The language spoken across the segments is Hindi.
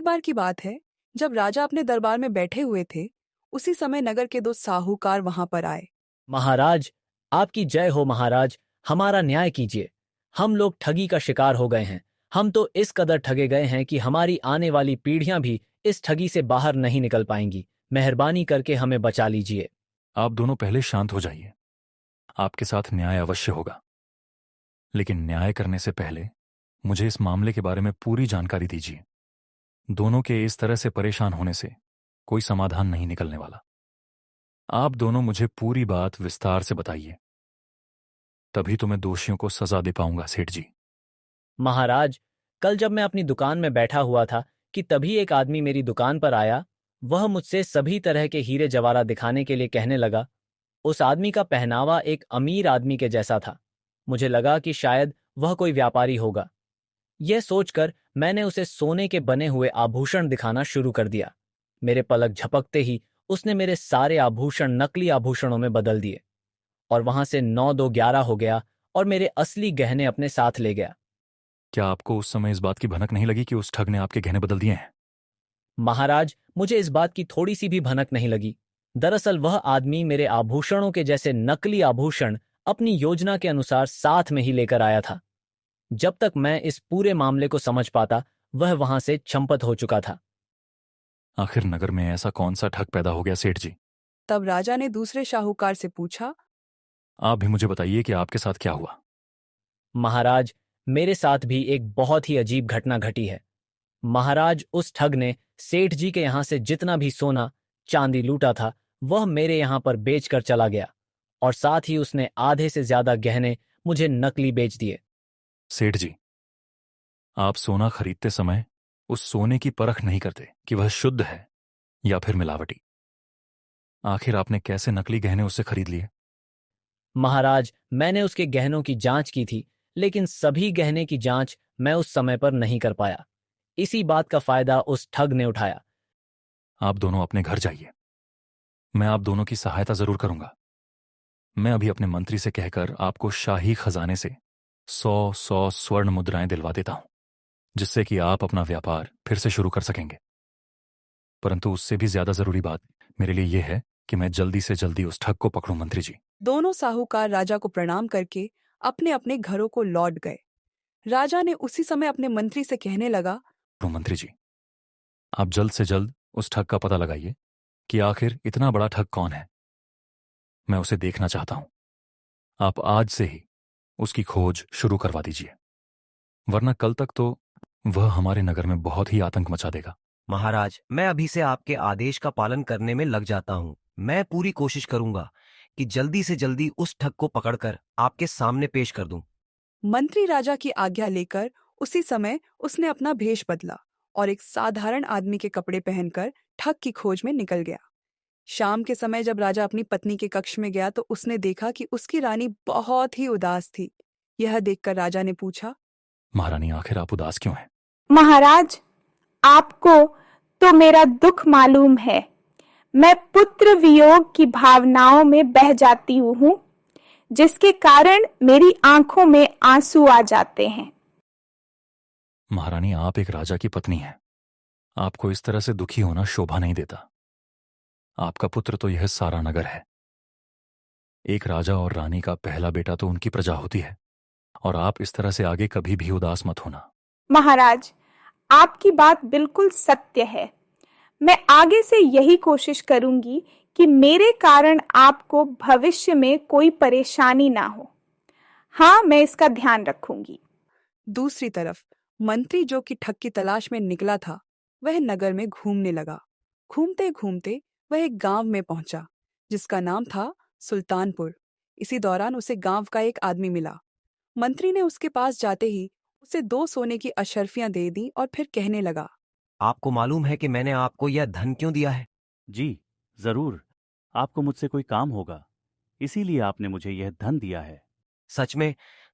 बार की बात है, जब राजा अपने दरबार में बैठे हुए थे, उसी समय नगर के दो साहूकार वहां पर आए। महाराज, आपकी जय हो महाराज। हमारा न्याय कीजिए। हम लोग ठगी का शिकार हो गए हैं। हम तो इस कदर ठगे गए हैं कि हमारी आने वाली पीढ़ियां भी इस ठगी से बाहर नहीं निकल पाएंगी। मेहरबानी करके हमें बचा लीजिए। आप दोनों पहले शांत हो जाइए। आपके साथ न्याय अवश्य होगा, लेकिन न्याय करने से पहले मुझे इस मामले के बारे में पूरी जानकारी दीजिए। दोनों के इस तरह से परेशान होने से कोई समाधान नहीं निकलने वाला। आप दोनों मुझे पूरी बात विस्तार से बताइए, तभी तो मैं दोषियों को सजा दे पाऊंगा सेठ जी। महाराज, कल जब मैं अपनी दुकान में बैठा हुआ था कि तभी एक आदमी मेरी दुकान पर आया। वह मुझसे सभी तरह के हीरे जवाहरात दिखाने के लिए कहने लगा। उस आदमी का पहनावा एक अमीर आदमी के जैसा था। मुझे लगा कि शायद वह कोई व्यापारी होगा। यह सोचकर मैंने उसे सोने के बने हुए आभूषण दिखाना शुरू कर दिया। मेरे पलक झपकते ही उसने मेरे सारे आभूषण नकली आभूषणों में बदल दिए और वहां से 9-2-11 हो गया और मेरे असली गहने अपने साथ ले गया। क्या आपको उस समय इस बात की भनक नहीं लगी कि उस ठग ने आपके गहने बदल दिए हैं? महाराज, मुझे इस बात की थोड़ी सी भी भनक नहीं लगी। दरअसल वह आदमी मेरे आभूषणों के जैसे नकली आभूषण अपनी योजना के अनुसार साथ में ही लेकर आया था। जब तक मैं इस पूरे मामले को समझ पाता, वह वहां से छंपत हो चुका था। आखिर नगर में ऐसा कौन सा ठग पैदा हो गया सेठ जी? तब राजा ने दूसरे साहूकार से पूछा। आप भी मुझे बताइए कि आपके साथ क्या हुआ। महाराज, मेरे साथ भी एक बहुत ही अजीब घटना घटी है। महाराज, उस ठग ने सेठ जी के यहां से जितना भी सोना चांदी लूटा था, वह मेरे यहां पर बेच कर चला गया और साथ ही उसने आधे से ज्यादा गहने मुझे नकली बेच दिए। सेठ जी, आप सोना खरीदते समय उस सोने की परख नहीं करते कि वह शुद्ध है या फिर मिलावटी। आखिर आपने कैसे नकली गहने उससे खरीद लिए? महाराज, मैंने उसके गहनों की जांच की थी, लेकिन सभी गहने की जांच मैं उस समय पर नहीं कर पाया। इसी बात का फायदा उस ठग ने उठाया। आप दोनों अपने घर जाइए। मैं आप दोनों की सहायता जरूर करूंगा। मैं अभी अपने मंत्री से कहकर आपको शाही खजाने से 100 स्वर्ण मुद्राएं दिलवा देता हूं, जिससे कि आप अपना व्यापार फिर से शुरू कर सकेंगे। परंतु उससे भी ज्यादा जरूरी बात मेरे लिए यह है कि मैं जल्दी से जल्दी उस ठग को पकड़ूं मंत्री जी। दोनों साहूकार राजा को प्रणाम करके अपने अपने घरों को लौट गए। राजा ने उसी समय अपने मंत्री से कहने लगा। मंत्री जी, आप जल्द से जल्द उस ठग का पता लगाइए कि आखिर इतना बड़ा ठग कौन है। मैं उसे देखना चाहता हूं। आप आज से ही उसकी खोज शुरू करवा दीजिए, वरना कल तक तो वह हमारे नगर में बहुत ही आतंक मचा देगा। महाराज, मैं अभी से आपके आदेश का पालन करने में लग जाता हूँ। मैं पूरी कोशिश करूंगा कि जल्दी से जल्दी उस ठग को पकड़कर आपके सामने पेश कर दूं। मंत्री राजा की आज्ञा लेकर उसी समय उसने अपना भेष बदला और एक साधारण आदमी के कपड़े पहनकर ठग की खोज में निकल गया। शाम के समय जब राजा अपनी पत्नी के कक्ष में गया तो उसने देखा कि उसकी रानी बहुत ही उदास थी। यह देखकर राजा ने पूछा। महारानी, आखिर आप उदास क्यों हैं? महाराज, आपको तो मेरा दुख मालूम है। मैं पुत्र वियोग की भावनाओं में बह जाती हूँ, जिसके कारण मेरी आंखों में आंसू आ जाते हैं। महारानी, आप एक राजा की पत्नी हैं। आपको इस तरह से दुखी होना शोभा नहीं देता। आपका पुत्र तो यह सारा नगर है। एक राजा और रानी का पहला बेटा तो उनकी प्रजा होती है, और आप इस तरह से आगे कभी भी उदास मत होना। महाराज, आपकी बात बिल्कुल सत्य है। मैं आगे से यही कोशिश करूंगी कि मेरे कारण आपको भविष्य में कोई परेशानी ना हो। हाँ, मैं इसका ध्यान रखूंगी। दूसरी तरफ मंत्री, जो कि ठग की तलाश में निकला था, वह नगर में घूमने लगा। घूमते घूमते वह एक गांव में पहुंचा, जिसका नाम था सुल्तानपुर। इसी दौरान उसे गांव का एक आदमी मिला। मंत्री ने उसके पास जाते ही उसे 2 सोने की अशर्फियां दे दी और फिर कहने लगा। आपको मालूम है कि मैंने आपको यह धन क्यों दिया है? जी, जरूर। आपको मुझसे कोई काम होगा, इसीलिए आपने मुझे यह धन दिया है। सच में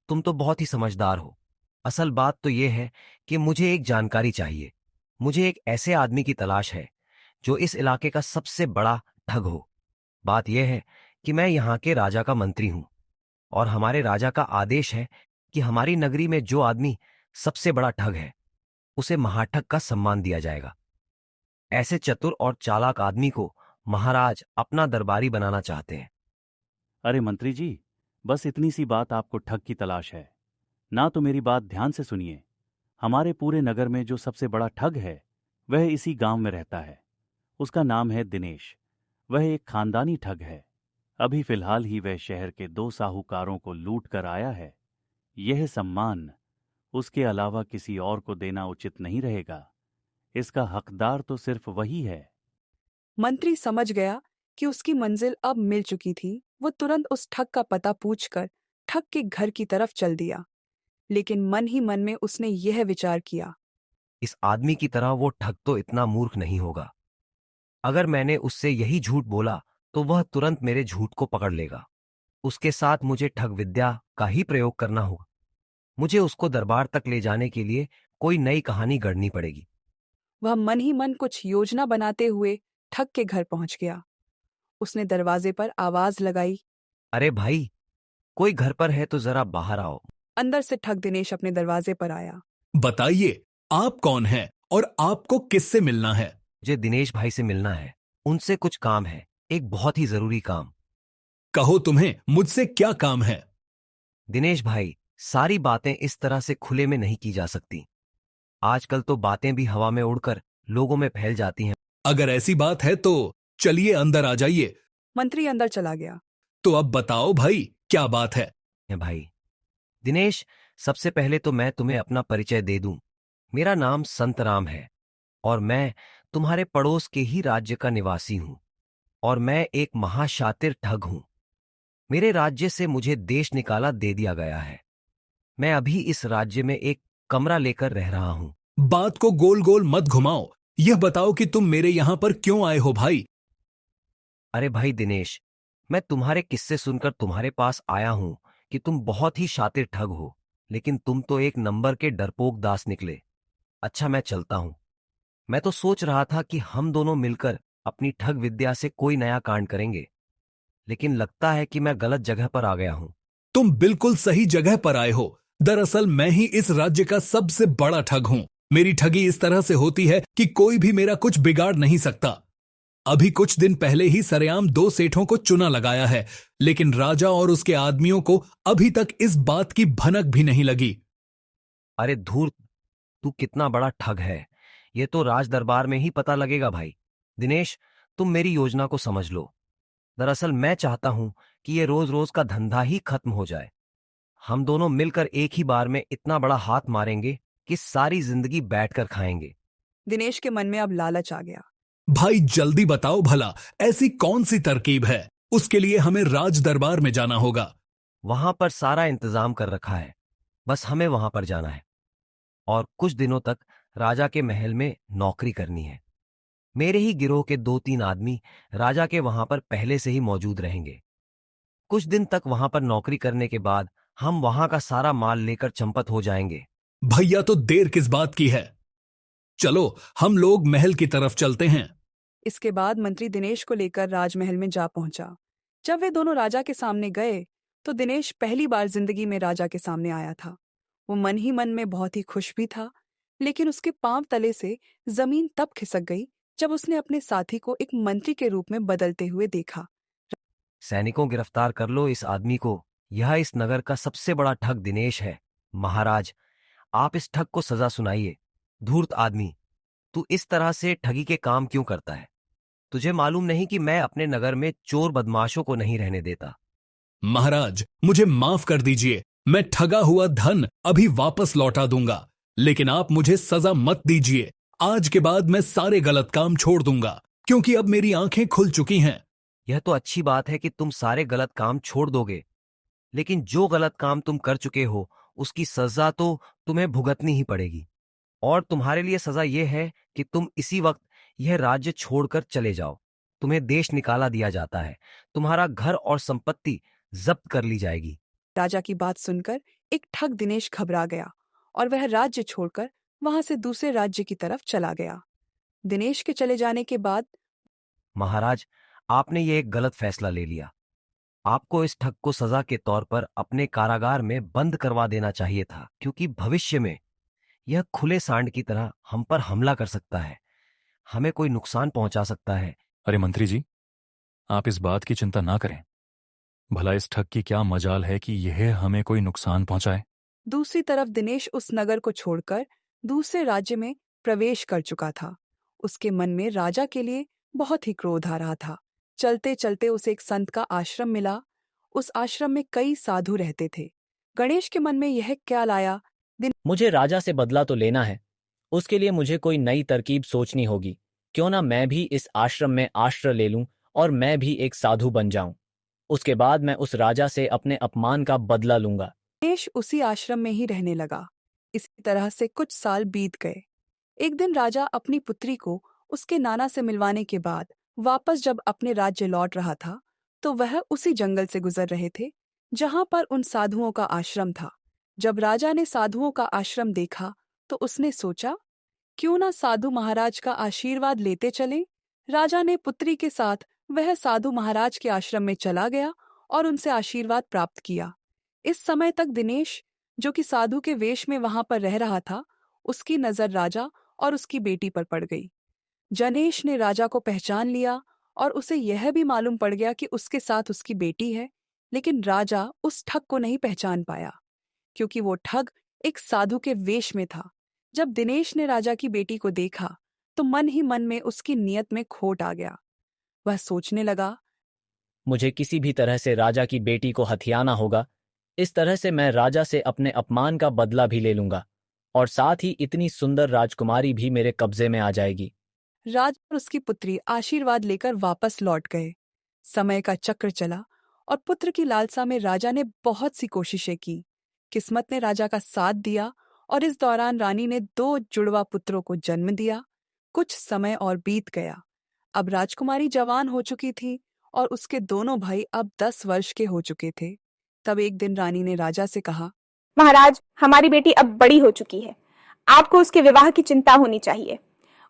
तुम तो बहुत ही समझदार हो। असल बात तो यह है कि मुझे एक जानकारी चाहिए। मुझे एक ऐसे आदमी की तलाश है जो इस इलाके का सबसे बड़ा ठग हो। बात यह है कि मैं यहाँ के राजा का मंत्री हूँ और हमारे राजा का आदेश है कि हमारी नगरी में जो आदमी सबसे बड़ा ठग है, उसे महाठग का सम्मान दिया जाएगा। ऐसे चतुर और चालाक आदमी को महाराज अपना दरबारी बनाना चाहते हैं। अरे मंत्री जी, बस इतनी सी बात आपको ठग की तलाश है ना? तो मेरी बात ध्यान से सुनिए। हमारे पूरे नगर में जो सबसे बड़ा ठग है वह इसी गांव में रहता है। उसका नाम है दिनेश। वह एक खानदानी ठग है। अभी फिलहाल ही वह शहर के 2 साहूकारों को लूट कर आया है। यह सम्मान उसके अलावा किसी और को देना उचित नहीं रहेगा। इसका हकदार तो सिर्फ वही है। मंत्री समझ गया कि उसकी मंजिल अब मिल चुकी थी। वो तुरंत उस ठग का पता पूछकर ठग के घर की तरफ चल दिया। लेकिन मन ही मन में उसने यह विचार किया, इस आदमी की तरह वो ठग तो इतना मूर्ख नहीं होगा। अगर मैंने उससे यही झूठ बोला तो वह तुरंत मेरे झूठ को पकड़ लेगा। उसके साथ मुझे ठग विद्या का ही प्रयोग करना होगा। मुझे उसको दरबार तक ले जाने के लिए कोई नई कहानी गढ़नी पड़ेगी। वह मन ही मन कुछ योजना बनाते हुए ठग के घर पहुंच गया। उसने दरवाजे पर आवाज लगाई। अरे भाई, कोई घर पर है तो जरा बाहर आओ। अंदर से ठग दिनेश अपने दरवाजे पर आया। बताइए, आप कौन हैं और आपको किससे मिलना है? मुझे दिनेश भाई से मिलना है। उनसे कुछ काम है, एक बहुत ही जरूरी काम। कहो, तुम्हें मुझसे क्या काम है? दिनेश भाई, सारी बातें इस तरह से खुले में नहीं की जा सकती। आजकल तो बातें भी हवा में उड़कर लोगों में फैल जाती हैं। अगर ऐसी बात है तो चलिए अंदर आ जाइए। मंत्री अंदर चला गया। तो अब बताओ भाई, क्या बात है? भाई दिनेश, सबसे पहले तो मैं तुम्हें अपना परिचय दे दूं। मेरा नाम संतराम है और मैं तुम्हारे पड़ोस के ही राज्य का निवासी हूं। और मैं एक महाशातिर ठग हूं। मेरे राज्य से मुझे देश निकाला दे दिया गया है। मैं अभी इस राज्य में एक कमरा लेकर रह रहा हूं। बात को गोल गोल मत घुमाओ। यह बताओ कि तुम मेरे यहां पर क्यों आए हो भाई? अरे भाई दिनेश, मैं तुम्हारे किस्से सुनकर तुम्हारे पास आया हूं कि तुम बहुत ही शातिर ठग हो, लेकिन तुम तो एक नंबर के डरपोक दास निकले। अच्छा, मैं चलता हूं। मैं तो सोच रहा था कि हम दोनों मिलकर अपनी ठग विद्या से कोई नया कांड करेंगे, लेकिन लगता है कि मैं गलत जगह पर आ गया हूं। तुम बिल्कुल सही जगह पर आए हो। दरअसल मैं ही इस राज्य का सबसे बड़ा ठग हूं। मेरी ठगी इस तरह से होती है कि कोई भी मेरा कुछ बिगाड़ नहीं सकता। अभी कुछ दिन पहले ही सरेआम 2 सेठों को चुना लगाया है, लेकिन राजा और उसके आदमियों को अभी तक इस बात की भनक भी नहीं लगी। अरे धूर्त, तू कितना बड़ा ठग है, ये तो राज दरबार में ही पता लगेगा भाई। दिनेश, तुम मेरी योजना को समझ लो। दरअसल मैं चाहता हूं कि ये रोज रोज का धंधा ही खत्म हो जाए। हम दोनों मिलकर एक ही बार में इतना बड़ा हाथ मारेंगे कि सारी जिंदगी बैठकर खाएंगे। दिनेश के मन में अब लालच आ गया। भाई जल्दी बताओ भला, ऐसी कौन सी तरकीब है? उसके लिए हमें राज दरबार में जाना होगा। वहां पर सारा इंतजाम कर रखा है, बस हमें वहां पर जाना है और कुछ दिनों तक राजा के महल में नौकरी करनी है। मेरे ही गिरोह के 2-3 आदमी राजा के वहां पर पहले से ही मौजूद रहेंगे। कुछ दिन तक वहां पर नौकरी करने के बाद हम वहां का सारा माल लेकर चंपत हो जाएंगे। भैया, तो देर किस बात की है? चलो हम लोग महल की तरफ चलते हैं। इसके बाद मंत्री दिनेश को लेकर राजमहल में जा पहुंचा। जब वे दोनों राजा के सामने गए तो दिनेश पहली बार जिंदगी में राजा के सामने आया था। वो मन ही मन में बहुत ही खुश भी था, लेकिन उसके पांव तले से जमीन तब खिसक गई जब उसने अपने साथी को एक मंत्री के रूप में बदलते हुए देखा। सैनिकों, गिरफ्तार कर लो इस आदमी को। यह इस नगर का सबसे बड़ा ठग दिनेश है। महाराज, आप इस ठग को सजा सुनाइए। धूर्त आदमी, तू इस तरह से ठगी के काम क्यों करता है? तुझे मालूम नहीं कि मैं अपने नगर में चोर बदमाशों को नहीं रहने देता? महाराज, मुझे माफ कर दीजिए। मैं ठगा हुआ धन अभी वापस लौटा दूंगा, लेकिन आप मुझे सजा मत दीजिए। आज के बाद मैं सारे गलत काम छोड़ दूंगा, क्योंकि अब मेरी आंखें खुल चुकी हैं। यह तो अच्छी बात है कि तुम सारे गलत काम छोड़ दोगे, लेकिन जो गलत काम तुम कर चुके हो उसकी सजा तो तुम्हें भुगतनी ही पड़ेगी। और तुम्हारे लिए सजा यह है कि तुम इसी वक्त यह राज्य छोड़कर चले जाओ। तुम्हें देश निकाला दिया जाता है। तुम्हारा घर और संपत्ति जब्त कर ली जाएगी। राजा की बात सुनकर एक ठग दिनेश घबरा गया और वह राज्य छोड़कर वहां से दूसरे राज्य की तरफ चला गया। दिनेश के चले जाने के बाद महाराज, आपने ये एक गलत फैसला ले लिया। आपको इस ठग को सजा के तौर पर अपने कारागार में बंद करवा देना चाहिए था, क्योंकि भविष्य में यह खुले सांड की तरह हम पर हमला कर सकता है। हमें कोई नुकसान पहुंचा सकता है। अरे मंत्री जी, आप इस बात की चिंता ना करें। भला इस ठग की क्या मजाल है कि यह हमें कोई नुकसान पहुंचाए। दूसरी तरफ दिनेश उस नगर को छोड़कर दूसरे राज्य में प्रवेश कर चुका था। उसके मन में राजा के लिए बहुत ही क्रोध आ रहा था। चलते चलते उसे एक संत का आश्रम मिला। उस आश्रम में कई साधु रहते थे। गणेश के मन में यह ख्याल आया, मुझे राजा से बदला तो लेना है। उसके लिए मुझे कोई नई तरकीब सोचनी होगी। क्यों ना मैं भी इस आश्रम में आश्रय ले लूं और मैं भी एक साधु बन जाऊं। उसके बाद मैं उस राजा से अपने अपमान का बदला लूंगा। दिनेश उसी आश्रम में ही रहने लगा। इसी तरह से कुछ साल बीत गए। एक दिन राजा अपनी पुत्री को उसके नाना से मिलवाने के बाद वापस जब अपने राज्य लौट रहा था, तो वह उसी जंगल से गुजर रहे थे जहां पर उन साधुओं का आश्रम था। जब राजा ने साधुओं का आश्रम देखा तो उसने सोचा, क्यों ना साधु महाराज का आशीर्वाद लेते चले। राजा ने पुत्री के साथ वह साधु महाराज के आश्रम में चला गया और उनसे आशीर्वाद प्राप्त किया। इस समय तक दिनेश, जो कि साधु के वेश में वहां पर रह रहा था, उसकी नजर राजा और उसकी बेटी पर पड़ गई। जनेश ने राजा को पहचान लिया और उसे यह भी मालूम पड़ गया कि उसके साथ उसकी बेटी है। लेकिन राजा उस ठग को नहीं पहचान पाया, क्योंकि वो ठग एक साधु के वेश में था। जब दिनेश ने राजा की बेटी को देखा तो मन ही मन में उसकी नीयत में खोट आ गया। वह सोचने लगा, मुझे किसी भी तरह से राजा की बेटी को हथियाना होगा। इस तरह से मैं राजा से अपने अपमान का बदला भी ले लूंगा और साथ ही इतनी सुंदर राजकुमारी भी मेरे कब्जे में आ जाएगी। राजा और उसकी पुत्री आशीर्वाद लेकर वापस लौट गए। समय का चक्र चला और पुत्र की लालसा में राजा ने बहुत सी कोशिशें की। किस्मत ने राजा का साथ दिया और इस दौरान रानी ने 2 जुड़वा पुत्रों को जन्म दिया। कुछ समय और बीत गया। अब राजकुमारी जवान हो चुकी थी और उसके दोनों भाई अब 10 वर्ष के हो चुके थे। तब एक दिन रानी ने राजा से कहा, महाराज, हमारी बेटी अब बड़ी हो चुकी है। आपको उसके विवाह की चिंता होनी चाहिए।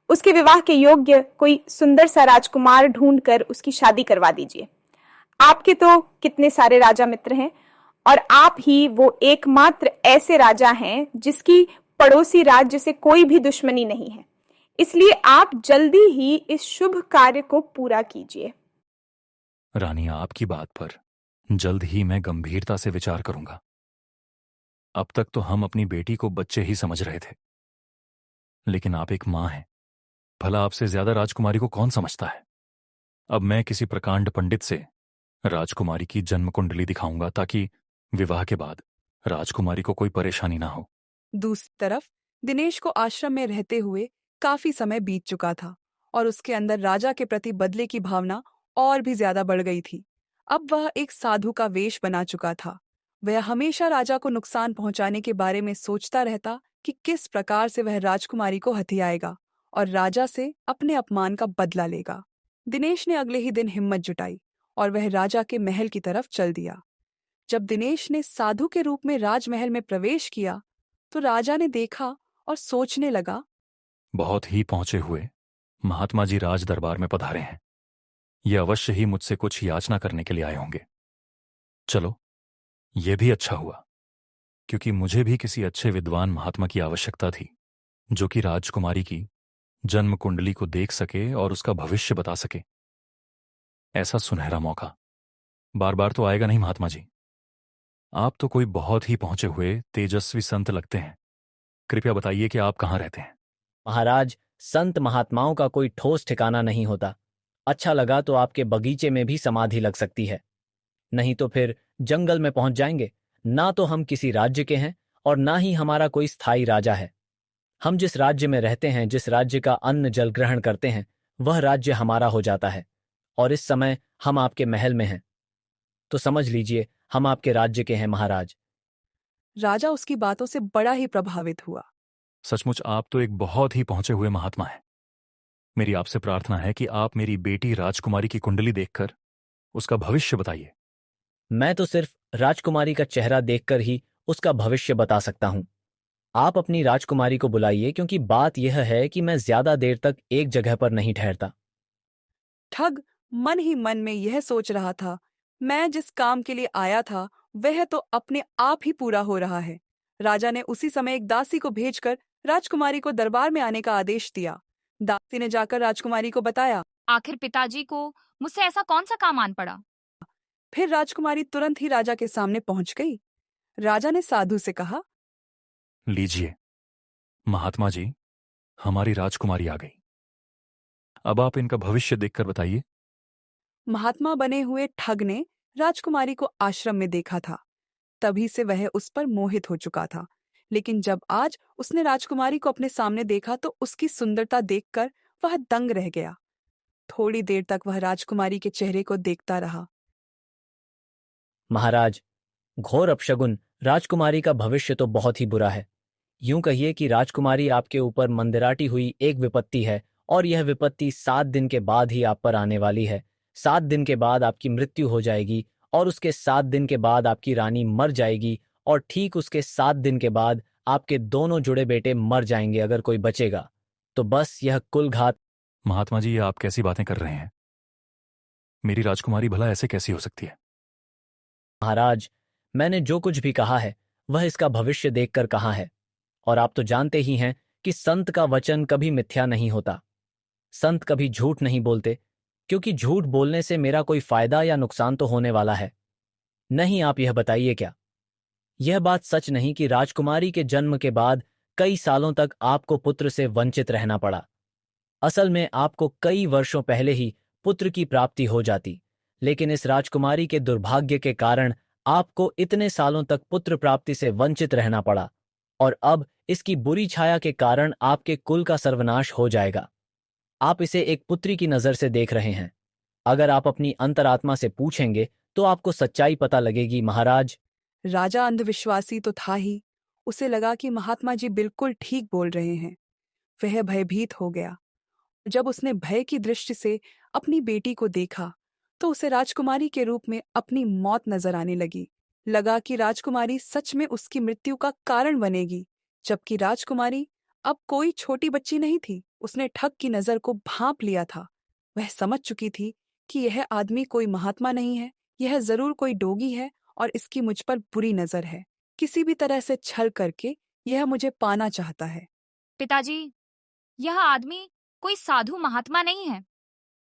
उसके विवाह के योग्य कोई सुंदर सा राजकुमार ढूंढकर उसकी शादी करवा दीजिए। आपके तो कितने सारे राजा मित्र हैं और आप ही वो एकमात्र ऐसे राजा हैं जिसकी पड़ोसी राज्य से कोई भी दुश्मनी नहीं है। इसलिए आप जल्दी ही इस शुभ कार्य को पूरा कीजिए। रानी, आपकी बात पर जल्द ही मैं गंभीरता से विचार करूंगा। अब तक तो हम अपनी बेटी को बच्चे ही समझ रहे थे, लेकिन आप एक मां हैं। भला आपसे ज्यादा राजकुमारी को कौन समझता है। अब मैं किसी प्रकांड पंडित से राजकुमारी की जन्म कुंडली दिखाऊंगा ताकि विवाह के बाद राजकुमारी को कोई परेशानी ना हो। दूसरी तरफ दिनेश को आश्रम में रहते हुए काफी समय बीत चुका था और उसके अंदर राजा के प्रति बदले की भावना और भी ज्यादा बढ़ गई थी। अब वह एक साधु का वेश बना चुका था। वह हमेशा राजा को नुकसान पहुंचाने के बारे में सोचता रहता कि किस प्रकार से वह राजकुमारी को हथियाएगा और राजा से अपने अपमान का बदला लेगा। दिनेश ने अगले ही दिन हिम्मत जुटाई और वह राजा के महल की तरफ चल दिया। जब दिनेश ने साधु के रूप में राजमहल में प्रवेश किया तो राजा ने देखा और सोचने लगा, बहुत ही पहुंचे हुए महात्मा जी राज दरबार में पधारे हैं। ये अवश्य ही मुझसे कुछ याचना करने के लिए आए होंगे। चलो, यह भी अच्छा हुआ, क्योंकि मुझे भी किसी अच्छे विद्वान महात्मा की आवश्यकता थी जो कि राजकुमारी की जन्म कुंडली को देख सके और उसका भविष्य बता सके। ऐसा सुनहरा मौका बार बार तो आएगा नहीं महात्मा जी। आप तो कोई बहुत ही पहुंचे हुए तेजस्वी संत लगते हैं। कृपया बताइए कि आप कहाँ रहते हैं। महाराज, संत महात्माओं का कोई ठोस ठिकाना नहीं होता। अच्छा लगा तो आपके बगीचे में भी समाधि लग सकती है, नहीं तो फिर जंगल में पहुंच जाएंगे। ना तो हम किसी राज्य के हैं और ना ही हमारा कोई स्थायी राजा है। हम जिस राज्य में रहते हैं, जिस राज्य का अन्न जल ग्रहण करते हैं, वह राज्य हमारा हो जाता है। और इस समय हम आपके महल में हैं, तो समझ लीजिए हम आपके राज्य के हैं महाराज। राजा उसकी बातों से बड़ा ही प्रभावित हुआ। सचमुच आप तो एक बहुत ही पहुंचे हुए महात्मा हैं। मेरी आपसे प्रार्थना है कि आप मेरी बेटी राजकुमारी की कुंडली देखकर उसका भविष्य बताइए। मैं तो सिर्फ राजकुमारी का चेहरा देखकर ही उसका भविष्य बता सकता हूं। आप अपनी राजकुमारी को बुलाइए, क्योंकि बात यह है कि मैं ज्यादा देर तक एक जगह पर नहीं ठहरता। ठग मन ही मन में यह सोच रहा था, मैं जिस काम के लिए आया था वह तो अपने आप ही पूरा हो रहा है। राजा ने उसी समय एक दासी को भेजकर राजकुमारी को दरबार में आने का आदेश दिया। दासी ने जाकर राजकुमारी को बताया। आखिर पिताजी को मुझसे ऐसा कौन सा काम आन पड़ा? फिर राजकुमारी तुरंत ही राजा के सामने पहुंच गई। राजा ने साधु से कहा, लीजिए महात्मा जी, हमारी राजकुमारी आ गई। अब आप इनका भविष्य देखकर बताइए। महात्मा बने हुए ठग ने राजकुमारी को आश्रम में देखा था। तभी से वह उस पर मोहित हो चुका था। लेकिन जब आज उसने राजकुमारी को अपने सामने देखा तो उसकी सुंदरता देखकर वह दंग रह गया। थोड़ी देर तक वह राजकुमारी के चेहरे को देखता रहा। महाराज, घोर अपशगुन, राजकुमारी का भविष्य तो बहुत ही बुरा है। यूं कहिए कि राजकुमारी आपके ऊपर मंदिराटी हुई एक विपत्ति है, और यह विपत्ति 7 दिन के बाद ही आप पर आने वाली है। 7 दिन के बाद आपकी मृत्यु हो जाएगी, और उसके 7 दिन के बाद आपकी रानी मर जाएगी, और ठीक उसके 7 दिन के बाद आपके दोनों जुड़े बेटे मर जाएंगे अगर कोई बचेगा। तो बस यह कुलघात। महात्मा जी, ये आप कैसी बातें कर रहे हैं? मेरी राजकुमारी भला ऐसे कैसी हो सकती है? महाराज, मैंने जो कुछ भी कहा है वह इसका भविष्य देखकर कहा है, और आप तो जानते ही हैं कि संत का वचन कभी मिथ्या नहीं होता। संत कभी झूठ नहीं बोलते, क्योंकि झूठ बोलने से मेरा कोई फायदा या नुकसान तो होने वाला है नहीं। आप यह बताइए, क्या यह बात सच नहीं कि राजकुमारी के जन्म के बाद कई सालों तक आपको पुत्र से वंचित रहना पड़ा? असल में आपको कई वर्षों पहले ही पुत्र की प्राप्ति हो जाती, लेकिन इस राजकुमारी के दुर्भाग्य के कारण आपको इतने सालों तक पुत्र प्राप्ति से वंचित रहना पड़ा, और अब इसकी बुरी छाया के कारण आपके कुल का सर्वनाश हो जाएगा। आप इसे एक पुत्री की नजर से देख रहे हैं। अगर आप अपनी अंतरात्मा से पूछेंगे तो आपको सच्चाई पता लगेगी। महाराज, राजा अंधविश्वासी तो था ही। उसे लगा कि महात्मा जी बिल्कुल ठीक बोल रहे हैं। वह भयभीत हो गया। जब उसने भय की दृष्टि से अपनी बेटी को देखा तो उसे राजकुमारी के रूप में अपनी मौत नजर आने लगी। लगा कि राजकुमारी सच में उसकी मृत्यु का कारण बनेगी, जबकि राजकुमारी अब कोई छोटी बच्ची नहीं थी। उसने ठग की नजर को भांप लिया था। वह समझ चुकी थी कि यह आदमी कोई महात्मा नहीं है, यह जरूर कोई डोगी है और इसकी मुझ पर बुरी नजर है। किसी भी तरह से छल करके यह मुझे पाना चाहता है। पिताजी, यह आदमी कोई साधु महात्मा नहीं है।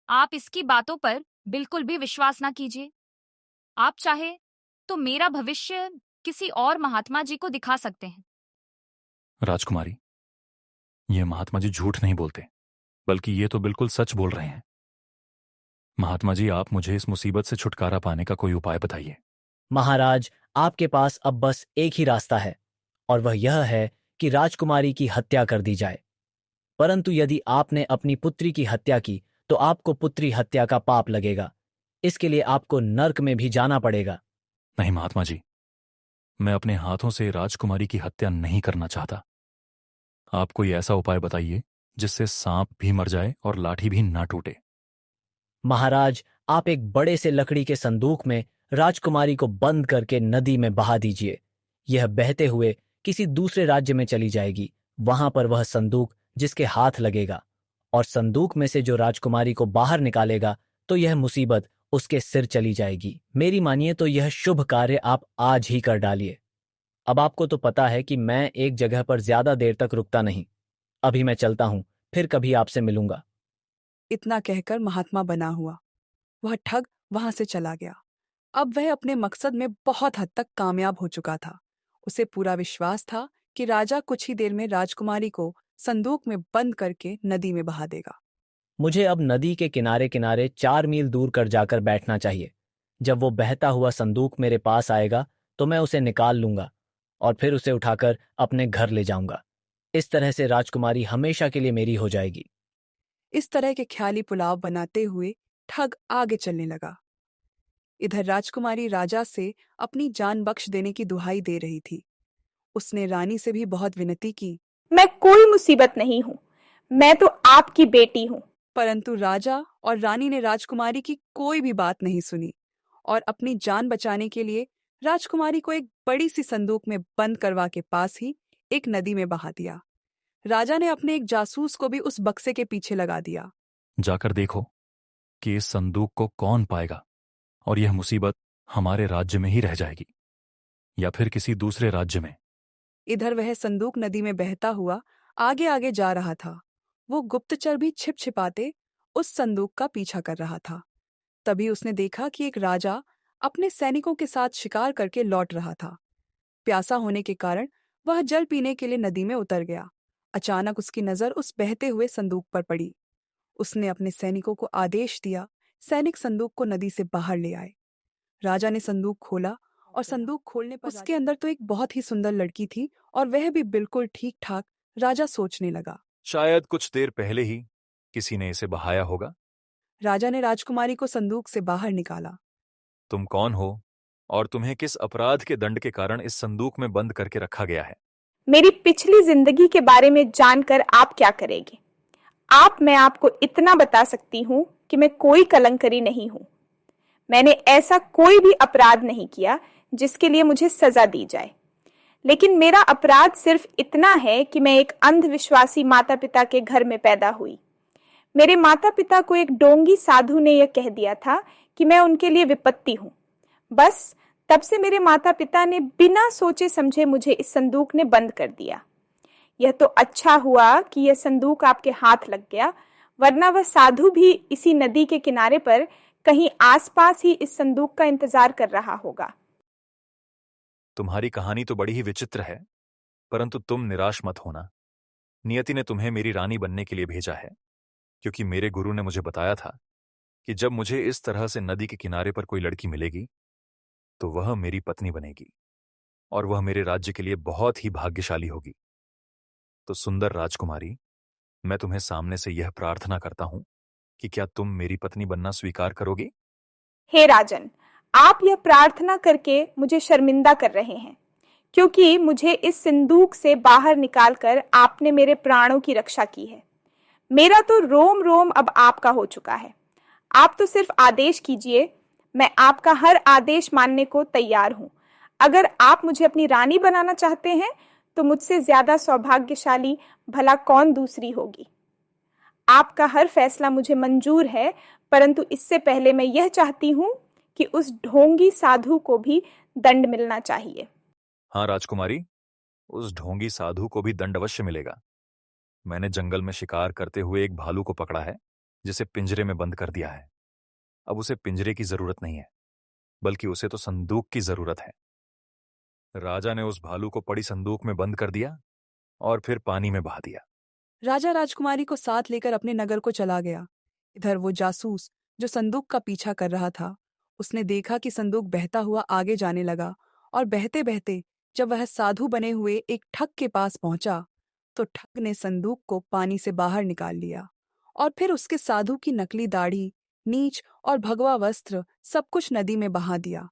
आप इसकी बातों पर बिल्कुल भी विश्वास ना कीजिए। आप चाहे तो मेरा भविष्य किसी और महात्मा जी को दिखा सकते हैं। राजकुमारी, ये महात्मा जी झूठ नहीं बोलते, बल्कि ये तो बिल्कुल सच बोल रहे हैं। महात्मा जी, आप मुझे इस मुसीबत से छुटकारा पाने का कोई उपाय बताइए। महाराज, आपके पास अब बस एक ही रास्ता है, और वह यह है कि राजकुमारी की हत्या कर दी जाए। परंतु यदि आपने अपनी पुत्री की हत्या की तो आपको पुत्री हत्या का पाप लगेगा। इसके लिए आपको नर्क में भी जाना पड़ेगा। नहीं महात्मा जी, मैं अपने हाथों से राजकुमारी की हत्या नहीं करना चाहता। आप कोई ऐसा उपाय बताइए जिससे सांप भी मर जाए और लाठी भी ना टूटे। महाराज, आप एक बड़े से लकड़ी के संदूक में राजकुमारी को बंद करके नदी में बहा दीजिए। यह बहते हुए किसी दूसरे राज्य में चली जाएगी। वहां पर वह संदूक जिसके हाथ लगेगा, और संदूक में से जो राजकुमारी को बाहर निकालेगा, तो यह मुसीबत उसके सिर चली जाएगी। मेरी मानिए तो यह शुभ कार्य आप आज ही कर डालिए। अब आपको तो पता है कि मैं एक जगह पर ज्यादा देर तक रुकता नहीं। अभी मैं चलता हूं, फिर कभी आपसे मिलूंगा। इतना कहकर महात्मा बना हुआ वह ठग वहां से चला गया। अब वह अपने मकसद में बहुत हद तक कामयाब हो चुका था। उसे पूरा विश्वास था कि राजा कुछ ही देर में राजकुमारी को संदूक में बंद करके नदी में बहा देगा। मुझे अब नदी के किनारे किनारे 4 मील दूर कर जाकर बैठना चाहिए। जब वो बहता हुआ संदूक मेरे पास आएगा तो मैं उसे निकाल लूंगा और फिर उसे उठाकर अपने घर ले जाऊंगा। इस तरह से राजकुमारी हमेशा के लिए मेरी हो जाएगी। इस तरह के ख्याली पुलाव बनाते हुए ठग आगे चलने लगा। इधर राजकुमारी राजा से अपनी जान बख्श देने की दुहाई दे रही थी। उसने रानी से भी बहुत विनती की, मैं कोई मुसीबत नहीं हूँ, मैं तो आपकी बेटी हूँ। परंतु राजा और रानी ने राजकुमारी की कोई भी बात नहीं सुनी और अपनी जान बचाने के लिए राजकुमारी को एक बड़ी सी संदूक में बंद करवा के पास ही एक नदी में बहा दिया। राजा ने अपने एक जासूस को भी उस बक्से के पीछे लगा दिया। जाकर देखो कि इस संदूक को कौन पाएगा और यह मुसीबत हमारे राज्य में ही रह जाएगी या फिर किसी दूसरे राज्य में। इधर वह संदूक नदी में बहता हुआ आगे आगे जा रहा था। वो गुप्तचर भी छिप छिपाते उस संदूक का पीछा कर रहा था। तभी उसने देखा कि एक राजा अपने सैनिकों के साथ शिकार करके लौट रहा था। प्यासा होने के कारण वह जल पीने के लिए नदी में उतर गया। अचानक उसकी नजर उस बहते हुए संदूक पर पड़ी। उसने अपने सैनिकों को आदेश दिया, सैनिक संदूक को नदी से बाहर ले आए। राजा ने संदूक खोला और संदूक खोलने पर उसके अंदर तो एक बहुत ही सुंदर लड़की थी और वह भी बिल्कुल ठीक ठाक। राजा सोचने लगा। शायद कुछ देर पहले ही किसी ने इसे बहाया होगा। राजा ने राजकुमारी को संदूक से बाहर निकाला। तुम कौन हो और तुम्हें किस अपराध के दंड के कारण इस संदूक में बंद करके रखा गया है? मेरी पिछली जिंदगी के बारे में जानकर आप क्या करेंगे? मैं आपको इतना बता सकती हूँ कि मैं कोई कलंकरी नहीं हूँ। मैंने ऐसा कोई भी अपराध नहीं किया जिसके लिए मुझे सजा दी जाए। लेकिन मेरा अपराध सिर्फ इतना है कि मैं एक अंधविश्वासी माता पिता के घर में पैदा हुई। मेरे माता पिता को एक डोंगी साधु ने यह कह दिया था कि मैं उनके लिए विपत्ति हूँ। बस तब से मेरे माता पिता ने बिना सोचे समझे मुझे इस संदूक ने बंद कर दिया। यह तो अच्छा हुआ कि यह संदूक आपके हाथ लग गया, वरना वह साधु भी इसी नदी के किनारे पर कहीं आसपास ही इस संदूक का इंतजार कर रहा होगा। तुम्हारी कहानी तो बड़ी ही विचित्र है, परंतु तुम निराश मत होना। नियति ने तुम्हें मेरी रानी बनने के लिए भेजा है, क्योंकि मेरे गुरु ने मुझे बताया था कि जब मुझे इस तरह से नदी के किनारे पर कोई लड़की मिलेगी तो वह मेरी पत्नी बनेगी और वह मेरे राज्य के लिए बहुत ही भाग्यशाली होगी। तो सुंदर राजकुमारी, मैं तुम्हें सामने से यह प्रार्थना करता हूं कि क्या तुम मेरी पत्नी बनना स्वीकार करोगे? हे राजन, आप यह प्रार्थना करके मुझे शर्मिंदा कर रहे हैं, क्योंकि मुझे इस संदूक से बाहर निकालकर आपने मेरे प्राणों की रक्षा की है। मेरा तो रोम रोम अब आपका हो चुका है। आप तो सिर्फ आदेश कीजिए, मैं आपका हर आदेश मानने को तैयार हूं। अगर आप मुझे अपनी रानी बनाना चाहते हैं तो मुझसे ज्यादा सौभाग्यशाली भला कौन दूसरी होगी। आपका हर फैसला मुझे मंजूर है, परंतु इससे पहले मैं यह चाहती हूं कि उस ढोंगी साधु को भी दंड मिलना चाहिए। हाँ राजकुमारी, उस ढोंगी साधु को भी दंड अवश्य मिलेगा। मैंने जंगल में शिकार करते हुए एक भालू को पकड़ा है, जिसे पिंजरे में बंद कर दिया है। अब उसे पिंजरे की जरूरत नहीं है, बल्कि उसे तो संदूक की जरूरत है। राजा ने उस भालू को पड़ी संदूक में बंद कर दिया और फिर पानी में बहा दिया। राजा राजकुमारी को साथ लेकर अपने नगर को चला गया। इधर वो जासूस जो संदूक का पीछा कर रहा था, उसने देखा कि संदूक बहता हुआ आगे जाने लगा और बहते बहते जब वह साधु बने हुए एक ठग के पास पहुंचा तो ठग ने संदूक को पानी से बाहर निकाल लिया और फिर उसके साधु की नकली दाढ़ी, नीच और भगवा वस्त्र सब कुछ नदी में बहा दिया।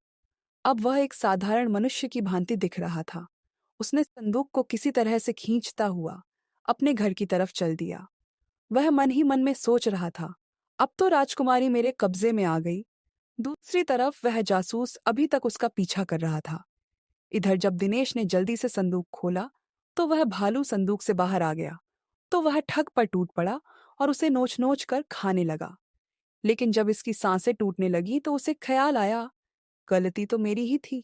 अब वह एक साधारण मनुष्य की भांति दिख रहा था। उसने संदूक को किसी तरह से खींचता हुआ अपने घर की तरफ चल दिया। वह मन ही मन में सोच रहा था, अब तो राजकुमारी मेरे कब्जे में आ गई। दूसरी तरफ वह जासूस अभी तक उसका पीछा कर रहा था। इधर जब दिनेश ने जल्दी से संदूक खोला तो वह भालू संदूक से बाहर आ गया। तो वह ठग पर टूट पड़ा और उसे नोच नोच कर खाने लगा। लेकिन जब इसकी सांसें टूटने लगी तो उसे ख्याल आया, गलती तो मेरी ही थी।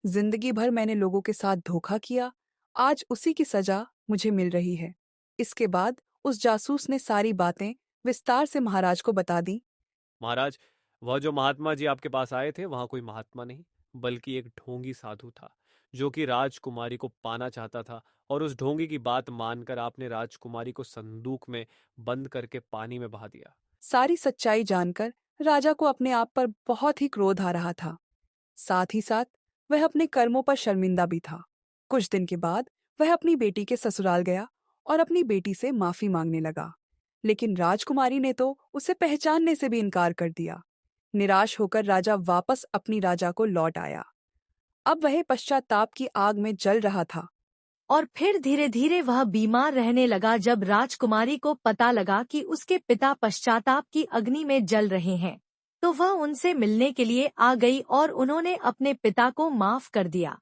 जिंदगी भर मैंने लोगों के साथ धोखा किया, आज उसी की सजा मुझे मिल रही है। इसके बाद उस जासूस ने सारी बातें विस्तार से महाराज को बता दी। महाराज, वह जो महात्मा जी आपके पास आए थे वहां कोई महात्मा नहीं बल्कि एक ढोंगी साधु था, जो कि राजकुमारी को पाना चाहता था। और उस ढोंगी की बात मानकर आपने राजकुमारी को संदूक में बंद करके पानी में बहा दिया। सारी सच्चाई जानकर राजा को अपने आप पर बहुत ही क्रोध आ रहा था। साथ ही साथ वह अपने कर्मों पर शर्मिंदा भी था। कुछ दिन के बाद वह अपनी बेटी के ससुराल गया और अपनी बेटी से माफी मांगने लगा। लेकिन राजकुमारी ने तो उसे पहचानने से भी इनकार कर दिया। निराश होकर राजा वापस अपनी राजा को लौट आया। अब वह पश्चाताप की आग में जल रहा था। और फिर धीरे धीरे वह बीमार रहने लगा। जब राजकुमारी को पता लगा कि उसके पिता पश्चाताप की अग्नि में जल रहे हैं, तो वह उनसे मिलने के लिए आ गई और उन्होंने अपने पिता को माफ कर दिया।